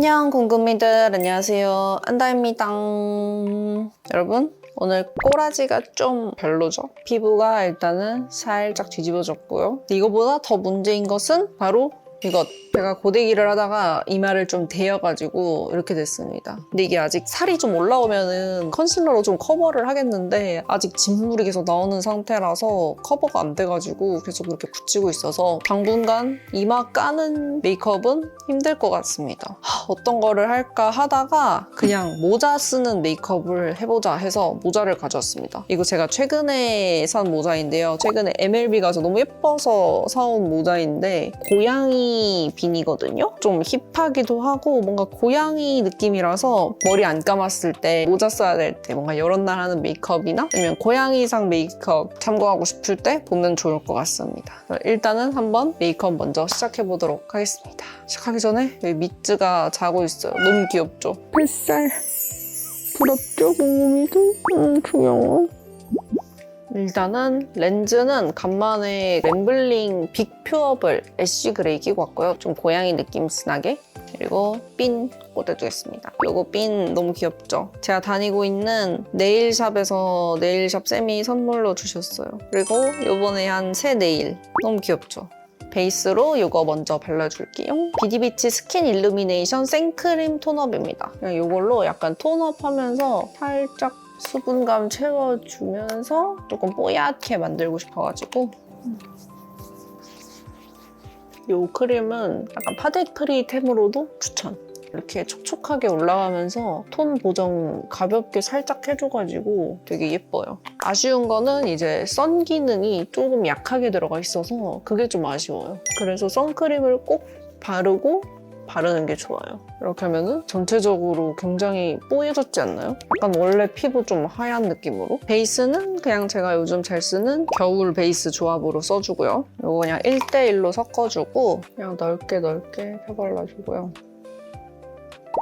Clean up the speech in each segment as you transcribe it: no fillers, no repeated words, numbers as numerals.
안녕 궁금이들, 안녕하세요. 안다입니다. 여러분, 오늘 꼬라지가 좀 별로죠? 피부가 일단은 살짝 뒤집어졌고요. 이거보다 더 문제인 것은 바로 이것. 제가 고데기를 하다가 이마를 좀 데여가지고 이렇게 됐습니다. 근데 이게 아직 살이 좀 올라오면은 컨실러로 좀 커버를 하겠는데 아직 진물이 계속 나오는 상태라서 커버가 안 돼가지고 계속 이렇게 붙이고 있어서 당분간 이마 까는 메이크업은 힘들 것 같습니다. 어떤 거를 할까 하다가 그냥 모자 쓰는 메이크업을 해보자 해서 모자를 가져왔습니다. 이거 제가 최근에 산 모자인데요. 최근에 MLB 가서 너무 예뻐서 사온 모자인데 고양이 빈이거든요. 좀 힙하기도 하고 뭔가 고양이 느낌이라서 머리 안 감았을 때 모자 써야 될 때 뭔가 여러 날 하는 메이크업이나 아니면 고양이상 메이크업 참고하고 싶을 때 보면 좋을 것 같습니다. 일단은 한번 메이크업 먼저 시작해보도록 하겠습니다. 시작하기 전에 여기 미쯔가 자고 있어요. 너무 귀엽죠? 뱃살 부럽죠? 궁금이도? 귀여워. 일단은 렌즈는 간만에 램블링 빅 퓨어블 애쉬 그레이 끼고 왔고요. 좀 고양이 느낌 진하게. 그리고 핀 꽂아주겠습니다. 요거 핀 너무 귀엽죠? 제가 다니고 있는 네일샵에서 네일샵 쌤이 선물로 주셨어요. 그리고 요번에 한 새 네일. 너무 귀엽죠? 베이스로 이거 먼저 발라줄게요. 비디비치 스킨 일루미네이션 생크림 톤업입니다. 그냥 이걸로 약간 톤업하면서 살짝 수분감 채워주면서 조금 뽀얗게 만들고 싶어가지고 이 크림은 약간 파데크리템으로도 추천. 이렇게 촉촉하게 올라가면서 톤 보정 가볍게 살짝 해줘가지고 되게 예뻐요. 아쉬운 거는 이제 선 기능이 조금 약하게 들어가 있어서 그게 좀 아쉬워요. 그래서 선크림을 꼭 바르고 바르는 게 좋아요. 이렇게 하면은 전체적으로 굉장히 뽀얘졌지 않나요? 약간 원래 피부 좀 하얀 느낌으로. 베이스는 그냥 제가 요즘 잘 쓰는 겨울 베이스 조합으로 써주고요. 이거 그냥 1대1로 섞어주고 그냥 넓게 펴발라주고요.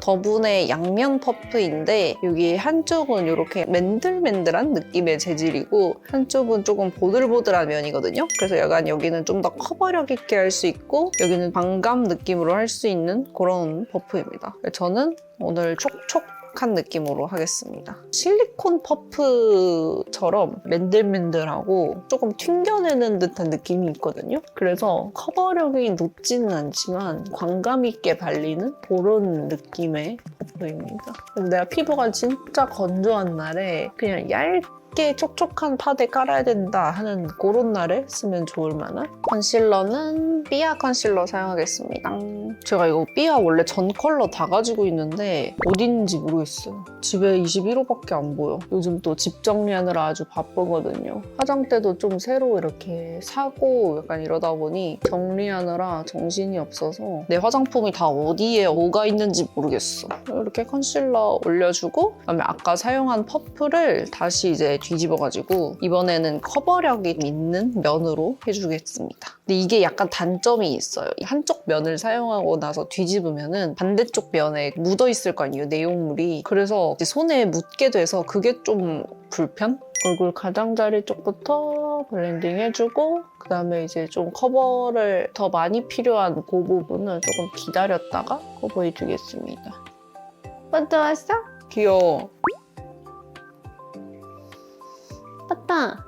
더분의 양면 퍼프인데 여기 한쪽은 이렇게 맨들맨들한 느낌의 재질이고 한쪽은 조금 보들보들한 면이거든요. 그래서 약간 여기는 좀 더 커버력 있게 할 수 있고 여기는 광감 느낌으로 할 수 있는 그런 퍼프입니다. 저는 오늘 촉촉한 느낌으로 하겠습니다. 실리콘 퍼프처럼 맨들맨들하고 조금 튕겨내는 듯한 느낌이 있거든요. 그래서 커버력이 높지는 않지만 광감 있게 발리는 그런 느낌의 퍼프입니다. 내가 피부가 진짜 건조한 날에 그냥 얇게 촉촉한 파데 깔아야 된다 하는 그런 날에 쓰면 좋을 만한 컨실러는 삐아 컨실러 사용하겠습니다. 제가 이거 삐아 원래 전 컬러 다 가지고 있는데 어디 있는지 모르겠어요. 집에 21호밖에 안 보여. 요즘 또 집 정리하느라 아주 바쁘거든요. 화장대도 좀 새로 이렇게 사고 약간 이러다 보니 정리하느라 정신이 없어서 내 화장품이 다 어디에 뭐가 있는지 모르겠어. 이렇게 컨실러 올려주고 그다음에 아까 사용한 퍼프를 다시 이제 뒤집어가지고 이번에는 커버력이 있는 면으로 해주겠습니다. 근데 이게 약간 단점이 있어요. 한쪽 면을 사용하고 나서 뒤집으면은 반대쪽 면에 묻어있을 거 아니에요, 내용물이. 그래서 이제 손에 묻게 돼서 그게 좀 불편? 얼굴 가장자리 쪽부터 블렌딩 해주고 그다음에 이제 좀 커버를 더 많이 필요한 그 부분은 조금 기다렸다가 커버해주겠습니다. 먼저 왔어? 귀여워. 빠따!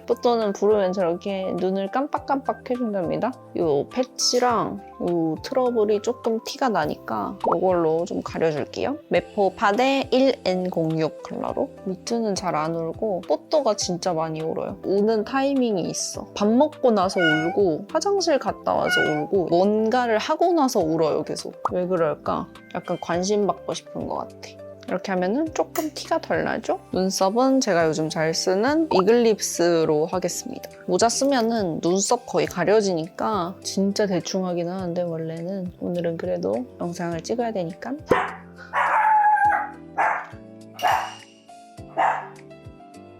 뽀또는 부르면 저렇게 눈을 깜빡깜빡 해준답니다. 이 패치랑 이 트러블이 조금 티가 나니까 이걸로 좀 가려줄게요. 메포 파데 1N06 컬러로. 미트는 잘 안 울고 뽀또가 진짜 많이 울어요. 우는 타이밍이 있어. 밥 먹고 나서 울고 화장실 갔다 와서 울고 뭔가를 하고 나서 울어요, 계속. 왜 그럴까? 약간 관심 받고 싶은 것 같아. 이렇게 하면은 조금 티가 덜 나죠? 눈썹은 제가 요즘 잘 쓰는 이글립스로 하겠습니다. 모자 쓰면은 눈썹 거의 가려지니까 진짜 대충 하긴 하는데 원래는 오늘은 그래도 영상을 찍어야 되니까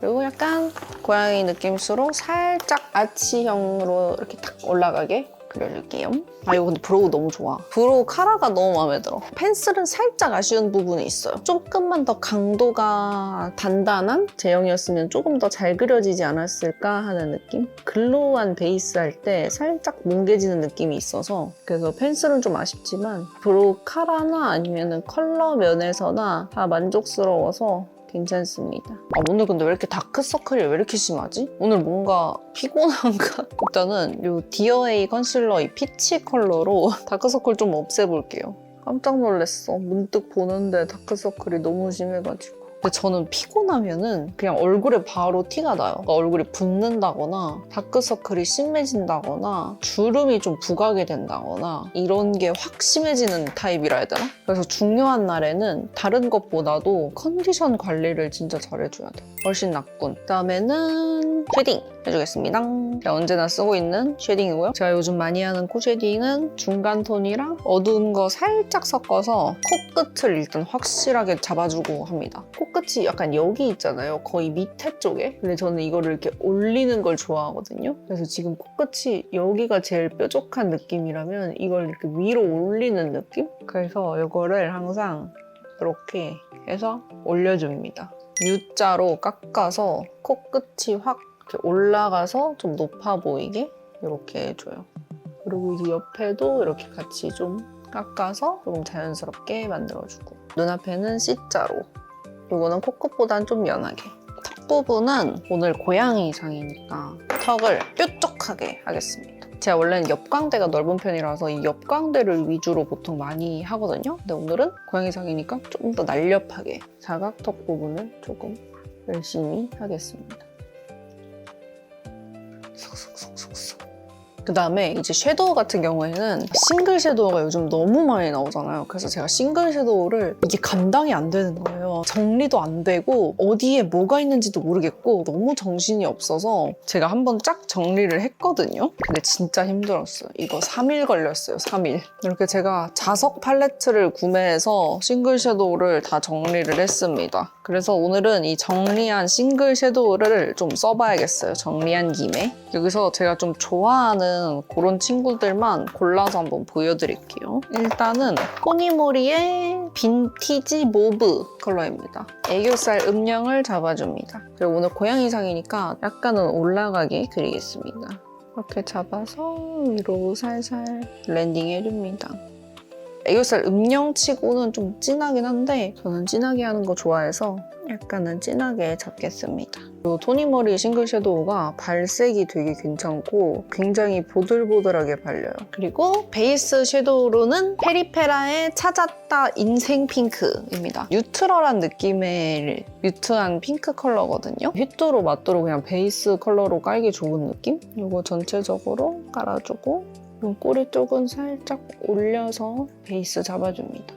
그리고 약간 고양이 느낌으로 살짝 아치형으로 이렇게 딱 올라가게 그려줄게요. 아, 이거 근데 브로우 너무 좋아. 브로우 카라가 너무 마음에 들어. 펜슬은 살짝 아쉬운 부분이 있어요. 조금만 더 강도가 단단한 제형이었으면 조금 더 잘 그려지지 않았을까 하는 느낌? 글로우한 베이스 할 때 살짝 뭉개지는 느낌이 있어서 그래서 펜슬은 좀 아쉽지만 브로우 카라나 아니면 컬러 면에서나 다 만족스러워서 괜찮습니다. 아, 오늘 근데 왜 이렇게 다크서클이 왜 이렇게 심하지? 오늘 뭔가 피곤한가? 일단은 이 디어에이 컨실러 이 피치 컬러로 다크서클 좀 없애볼게요. 깜짝 놀랐어. 문득 보는데 다크서클이 너무 심해가지고. 근데 저는 피곤하면은 그냥 얼굴에 바로 티가 나요. 그러니까 얼굴이 붓는다거나 다크서클이 심해진다거나 주름이 좀 부각이 된다거나 이런 게 확 심해지는 타입이라 해야 되나? 그래서 중요한 날에는 다른 것보다도 컨디션 관리를 진짜 잘해줘야 돼. 훨씬 낫군. 그다음에는 쉐딩 해주겠습니다. 제가 언제나 쓰고 있는 쉐딩이고요. 제가 요즘 많이 하는 코 쉐딩은 중간 톤이랑 어두운 거 살짝 섞어서 코끝을 일단 확실하게 잡아주고 합니다. 코끝이 약간 여기 있잖아요. 거의 밑에 쪽에. 근데 저는 이거를 이렇게 올리는 걸 좋아하거든요. 그래서 지금 코끝이 여기가 제일 뾰족한 느낌이라면 이걸 이렇게 위로 올리는 느낌? 그래서 이거를 항상 이렇게 해서 올려줍니다. U자로 깎아서 코끝이 확 이렇게 올라가서 좀 높아 보이게 이렇게 해줘요. 그리고 이제 옆에도 이렇게 같이 좀 깎아서 조금 자연스럽게 만들어주고 눈앞에는 C자로 이거는 코끝보단 좀 연하게 턱 부분은 오늘 고양이상이니까 턱을 뾰족하게 하겠습니다. 제가 원래는 옆광대가 넓은 편이라서 이 옆광대를 위주로 보통 많이 하거든요. 근데 오늘은 고양이상이니까 조금 더 날렵하게 사각턱 부분을 조금 열심히 하겠습니다. 쏙쏙쏙쏙쏙. 그 다음에 이제 섀도우 같은 경우에는 싱글 섀도우가 요즘 너무 많이 나오잖아요. 그래서 제가 싱글 섀도우를 이게 감당이 안 되는 거예요. 정리도 안 되고 어디에 뭐가 있는지도 모르겠고 너무 정신이 없어서 제가 한번 쫙 정리를 했거든요. 근데 진짜 힘들었어요. 이거 3일 걸렸어요. 3일. 이렇게 제가 자석 팔레트를 구매해서 싱글 섀도우를 다 정리를 했습니다. 그래서 오늘은 이 정리한 싱글 섀도우를 좀 써봐야겠어요. 정리한 김에. 여기서 제가 좀 좋아하는 그런 친구들만 골라서 한번 보여드릴게요. 일단은 토니모리의 빈티지 모브 컬러입니다. 애교살 음영을 잡아줍니다. 그리고 오늘 고양이상이니까 약간은 올라가게 그리겠습니다. 이렇게 잡아서 위로 살살 블렌딩 해줍니다. 애교살 음영치고는 좀 진하긴 한데 저는 진하게 하는 거 좋아해서 약간은 진하게 잡겠습니다. 그리고 토니모리 싱글 섀도우가 발색이 되게 괜찮고 굉장히 보들보들하게 발려요. 그리고 베이스 섀도우로는 페리페라의 찾았다 인생 핑크입니다. 뉴트럴한 느낌의 뮤트한 핑크 컬러거든요. 휘뚜루 마뚜루 그냥 베이스 컬러로 깔기 좋은 느낌? 이거 전체적으로 깔아주고 꼬리 쪽은 살짝 올려서 베이스 잡아줍니다.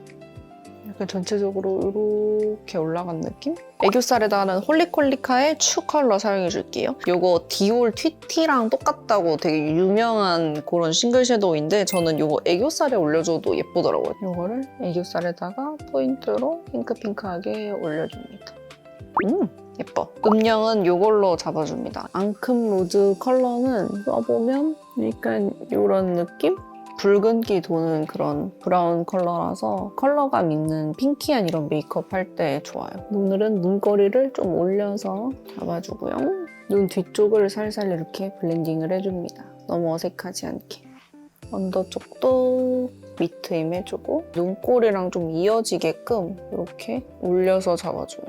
약간 전체적으로 이렇게 올라간 느낌? 애교살에다가는 홀리콜리카의 추 컬러 사용해줄게요. 이거 디올 튀티랑 똑같다고 되게 유명한 그런 싱글 섀도우인데 저는 이거 애교살에 올려줘도 예쁘더라고요. 이거를 애교살에다가 포인트로 핑크핑크하게 올려줍니다. 예뻐. 음영은 이걸로 잡아줍니다. 앙큼 로즈 컬러는 써보면 약간 이런 느낌? 붉은기 도는 그런 브라운 컬러라서 컬러감 있는 핑키한 이런 메이크업 할 때 좋아요. 오늘은 눈꼬리를 좀 올려서 잡아주고요. 눈 뒤쪽을 살살 이렇게 블렌딩을 해줍니다. 너무 어색하지 않게. 언더 쪽도 밑트임 해주고 눈꼬리랑 좀 이어지게끔 이렇게 올려서 잡아줘요.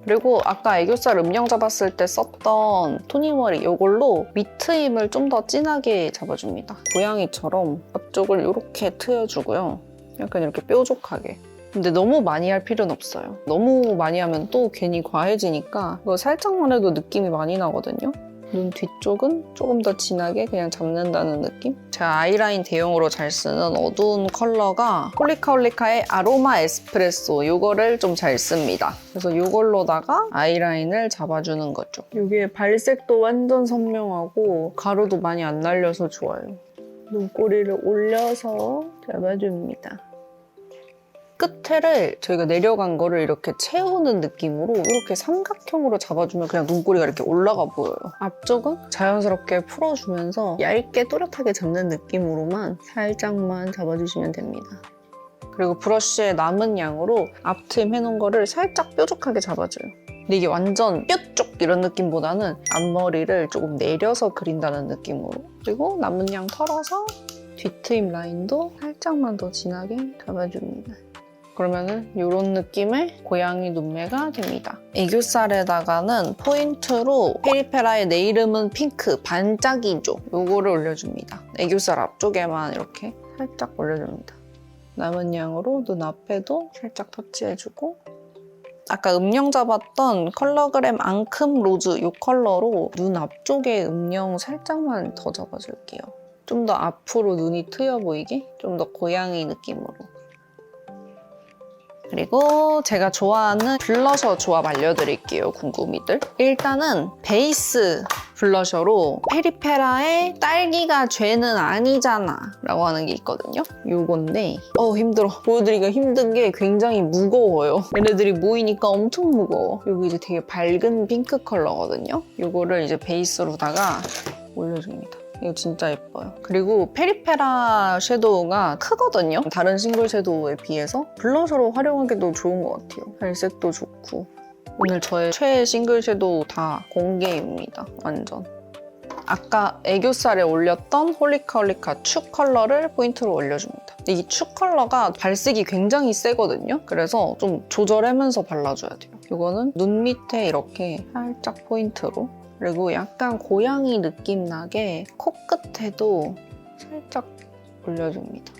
그리고 아까 애교살 음영 잡았을 때 썼던 토니머리 이걸로 밑트임을 좀 더 진하게 잡아줍니다. 고양이처럼 앞쪽을 이렇게 트여주고요. 약간 이렇게 뾰족하게. 근데 너무 많이 할 필요는 없어요. 너무 많이 하면 또 괜히 과해지니까 이거 살짝만 해도 느낌이 많이 나거든요. 눈 뒤쪽은 조금 더 진하게 그냥 잡는다는 느낌? 제가 아이라인 대용으로 잘 쓰는 어두운 컬러가 홀리카홀리카의 아로마 에스프레소 이거를 좀 잘 씁니다. 그래서 이걸로다가 아이라인을 잡아주는 거죠. 이게 발색도 완전 선명하고 가루도 많이 안 날려서 좋아요. 눈꼬리를 올려서 잡아줍니다. 끝에를 저희가 내려간 거를 이렇게 채우는 느낌으로 이렇게 삼각형으로 잡아주면 그냥 눈꼬리가 이렇게 올라가 보여요. 앞쪽은 자연스럽게 풀어주면서 얇게 또렷하게 잡는 느낌으로만 살짝만 잡아주시면 됩니다. 그리고 브러쉬의 남은 양으로 앞트임 해놓은 거를 살짝 뾰족하게 잡아줘요. 근데 이게 완전 뾰쪽 이런 느낌보다는 앞머리를 조금 내려서 그린다는 느낌으로. 그리고 남은 양 털어서 뒤트임 라인도 살짝만 더 진하게 잡아줍니다. 그러면은 이런 느낌의 고양이 눈매가 됩니다. 애교살에다가는 포인트로 페리페라의 내 이름은 핑크 반짝이죠. 요거를 올려줍니다. 애교살 앞쪽에만 이렇게 살짝 올려줍니다. 남은 양으로 눈 앞에도 살짝 터치해주고 아까 음영 잡았던 컬러그램 앙큼 로즈 이 컬러로 눈 앞쪽에 음영 살짝만 더 잡아줄게요. 좀 더 앞으로 눈이 트여 보이게 좀 더 고양이 느낌으로. 그리고 제가 좋아하는 블러셔 조합 알려드릴게요, 궁금이들. 일단은 베이스 블러셔로 페리페라의 딸기가 죄는 아니잖아 라고 하는 게 있거든요. 요건데 힘들어. 보여드리기가 힘든 게 굉장히 무거워요. 얘네들이 모이니까 엄청 무거워. 여기 이제 되게 밝은 핑크 컬러거든요. 요거를 이제 베이스로다가 올려줍니다. 이거 진짜 예뻐요. 그리고 페리페라 섀도우가 크거든요. 다른 싱글 섀도우에 비해서 블러셔로 활용하기도 좋은 것 같아요. 발색도 좋고. 오늘 저의 최애 싱글 섀도우 다 공개입니다. 완전. 아까 애교살에 올렸던 홀리카홀리카 축 컬러를 포인트로 올려줍니다. 이 축 컬러가 발색이 굉장히 세거든요. 그래서 좀 조절하면서 발라줘야 돼요. 이거는 눈 밑에 이렇게 살짝 포인트로 그리고 약간 고양이 느낌 나게 코끝에도 살짝 올려줍니다.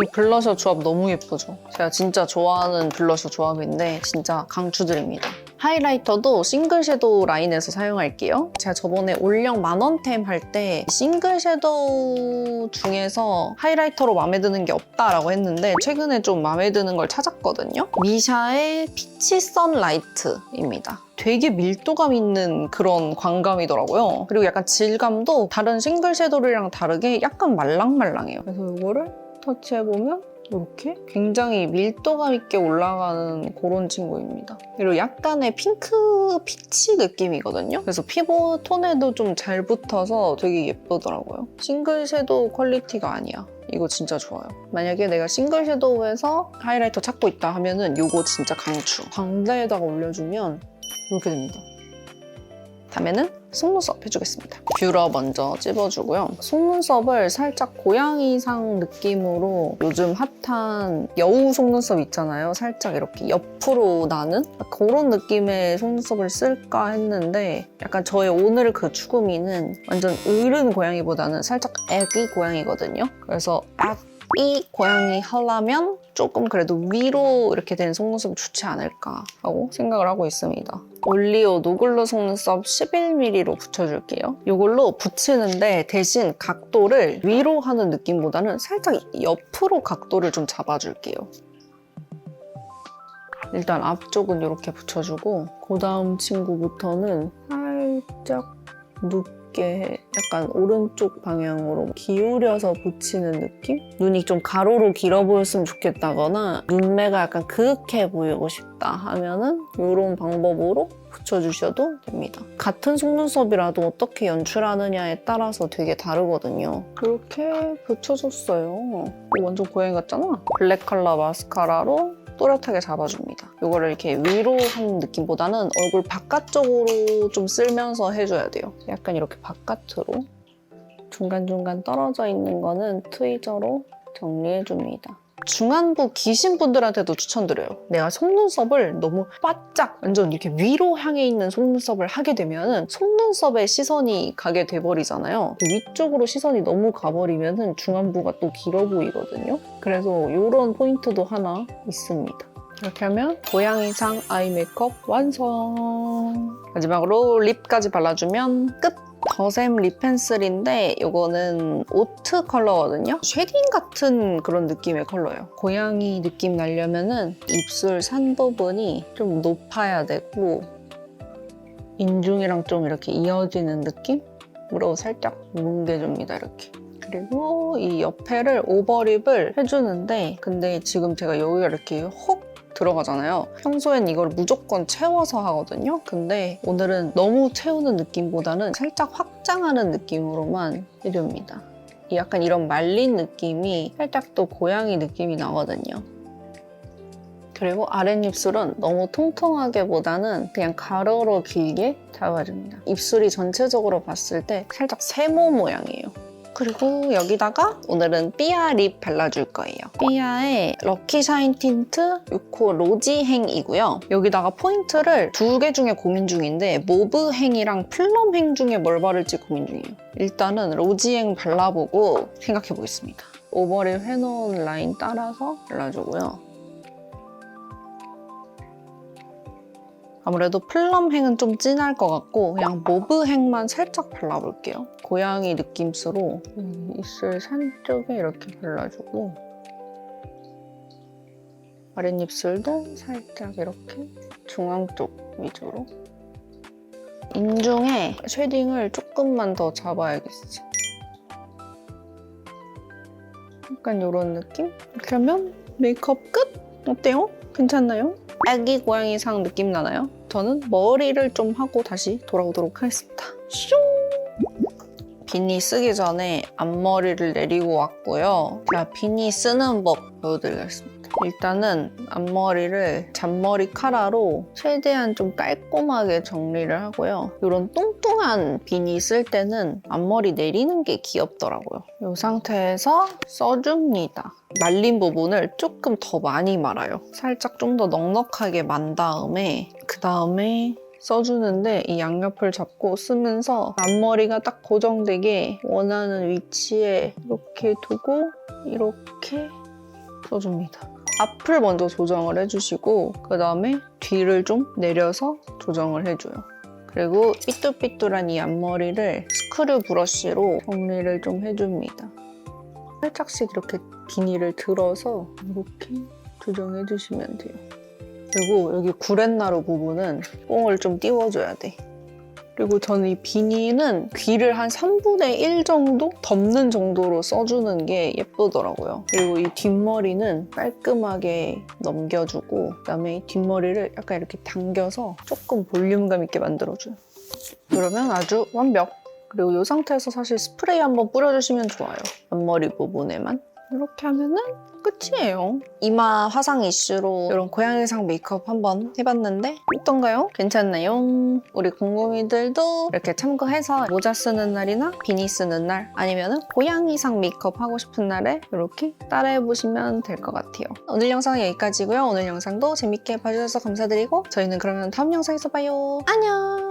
이 블러셔 조합 너무 예쁘죠? 제가 진짜 좋아하는 블러셔 조합인데 진짜 강추드립니다. 하이라이터도 싱글 섀도우 라인에서 사용할게요. 제가 저번에 올영 만원템 할 때 싱글 섀도우 중에서 하이라이터로 마음에 드는 게 없다라고 했는데 최근에 좀 마음에 드는 걸 찾았거든요. 미샤의 피치 선라이트입니다. 되게 밀도감 있는 그런 광감이더라고요. 그리고 약간 질감도 다른 싱글 섀도우랑 다르게 약간 말랑말랑해요. 그래서 이거를 터치해보면 이렇게 굉장히 밀도감 있게 올라가는 그런 친구입니다. 그리고 약간의 핑크 피치 느낌이거든요. 그래서 피부 톤에도 좀 잘 붙어서 되게 예쁘더라고요. 싱글 섀도우 퀄리티가 아니야. 이거 진짜 좋아요. 만약에 내가 싱글 섀도우에서 하이라이터 찾고 있다 하면은 이거 진짜 강추. 광대에다가 올려주면 이렇게 됩니다. 다음에는 속눈썹 해주겠습니다. 뷰러 먼저 찝어주고요. 속눈썹을 살짝 고양이상 느낌으로 요즘 핫한 여우 속눈썹 있잖아요. 살짝 이렇게 옆으로 나는 그런 느낌의 속눈썹을 쓸까 했는데 약간 저의 오늘 그 추구미는 완전 어른 고양이보다는 살짝 애기 고양이거든요. 그래서 이 고양이 하려면 조금 그래도 위로 이렇게 된 속눈썹이 좋지 않을까 하고 생각을 하고 있습니다. 올리오 노글로 속눈썹 11mm로 붙여줄게요. 이걸로 붙이는데 대신 각도를 위로 하는 느낌보다는 살짝 옆으로 각도를 좀 잡아줄게요. 일단 앞쪽은 이렇게 붙여주고 그 다음 친구부터는 살짝 높게 약간 오른쪽 방향으로 기울여서 붙이는 느낌? 눈이 좀 가로로 길어 보였으면 좋겠다거나 눈매가 약간 그윽해 보이고 싶다 하면은 이런 방법으로 붙여주셔도 됩니다. 같은 속눈썹이라도 어떻게 연출하느냐에 따라서 되게 다르거든요. 그렇게 붙여줬어요. 이거 완전 고양이 같잖아? 블랙 컬러 마스카라로 또렷하게 잡아줍니다. 이거를 이렇게 위로 하는 느낌보다는 얼굴 바깥쪽으로 좀 쓸면서 해줘야 돼요. 약간 이렇게 바깥으로 중간중간 떨어져 있는 거는 트위저로 정리해줍니다. 중안부 기신 분들한테도 추천드려요. 내가 속눈썹을 너무 바짝 완전 이렇게 위로 향해 있는 속눈썹을 하게 되면 속눈썹에 시선이 가게 돼버리잖아요. 위쪽으로 시선이 너무 가버리면 중안부가 또 길어 보이거든요. 그래서 이런 포인트도 하나 있습니다. 이렇게 하면 고양이상 아이 메이크업 완성! 마지막으로 립까지 발라주면 끝! 더샘 립 펜슬인데 이거는 오트 컬러거든요. 쉐딩 같은 그런 느낌의 컬러예요. 고양이 느낌 나려면은 입술 산 부분이 좀 높아야 되고 인중이랑 좀 이렇게 이어지는 느낌으로 살짝 뭉개줍니다. 이렇게. 그리고 이 옆에를 오버립을 해주는데 근데 지금 제가 여기가 이렇게 혹 들어가잖아요. 평소엔 이걸 무조건 채워서 하거든요. 근데 오늘은 너무 채우는 느낌보다는 살짝 확장하는 느낌으로만 해줍니다. 약간 이런 말린 느낌이 살짝 또 고양이 느낌이 나거든요. 그리고 아랫입술은 너무 통통하게보다는 그냥 가로로 길게 잡아줍니다. 입술이 전체적으로 봤을 때 살짝 세모 모양이에요. 그리고 여기다가 오늘은 삐아 립 발라줄 거예요. 삐아의 럭키 샤인 틴트 6호 로지행이고요. 여기다가 포인트를 2개 중에 고민 중인데 모브행이랑 플럼행 중에 뭘 바를지 고민 중이에요. 일단은 로지행 발라보고 생각해보겠습니다. 오버립 해놓은 라인 따라서 발라주고요. 아무래도 플럼행은 좀 진할 것 같고 그냥 모브행만 살짝 발라볼게요. 고양이 느낌으로 입술 산 쪽에 이렇게 발라주고 아랫입술도 살짝 이렇게 중앙 쪽 위주로 인중에 쉐딩을 조금만 더 잡아야겠어. 약간 이런 느낌? 이렇게 하면 메이크업 끝! 어때요? 괜찮나요? 아기 고양이상 느낌 나나요? 저는 머리를 좀 하고 다시 돌아오도록 하겠습니다. 슝! 비니 쓰기 전에 앞머리를 내리고 왔고요. 제가 비니 쓰는 법 보여드리겠습니다. 일단은 앞머리를 잔머리 카라로 최대한 좀 깔끔하게 정리를 하고요. 이런 뚱뚱한 비니 쓸 때는 앞머리 내리는 게 귀엽더라고요. 이 상태에서 써줍니다. 말린 부분을 조금 더 많이 말아요. 살짝 좀 더 넉넉하게 만 다음에 그 다음에 써주는데 이 양옆을 잡고 쓰면서 앞머리가 딱 고정되게 원하는 위치에 이렇게 두고 이렇게 써줍니다. 앞을 먼저 조정을 해주시고 그 다음에 뒤를 좀 내려서 조정을 해줘요. 그리고 삐뚤삐뚤한 이 앞머리를 스크류 브러쉬로 정리를 좀 해줍니다. 살짝씩 이렇게 비니를 들어서 이렇게 조정해주시면 돼요. 그리고 여기 구렛나루 부분은 뽕을 좀 띄워줘야 돼. 그리고 저는 이 비니는 귀를 한 3분의 1 정도 덮는 정도로 써주는 게 예쁘더라고요. 그리고 이 뒷머리는 깔끔하게 넘겨주고 그다음에 이 뒷머리를 약간 이렇게 당겨서 조금 볼륨감 있게 만들어줘요. 그러면 아주 완벽! 그리고 이 상태에서 사실 스프레이 한번 뿌려주시면 좋아요. 앞머리 부분에만. 이렇게 하면은 끝이에요. 이마 화상 이슈로 이런 고양이상 메이크업 한번 해봤는데 어떤가요? 괜찮나요? 우리 공공이들도 이렇게 참고해서 모자 쓰는 날이나 비니 쓰는 날 아니면 고양이상 메이크업 하고 싶은 날에 이렇게 따라해보시면 될 것 같아요. 오늘 영상은 여기까지고요. 오늘 영상도 재밌게 봐주셔서 감사드리고 저희는 그러면 다음 영상에서 봐요. 안녕!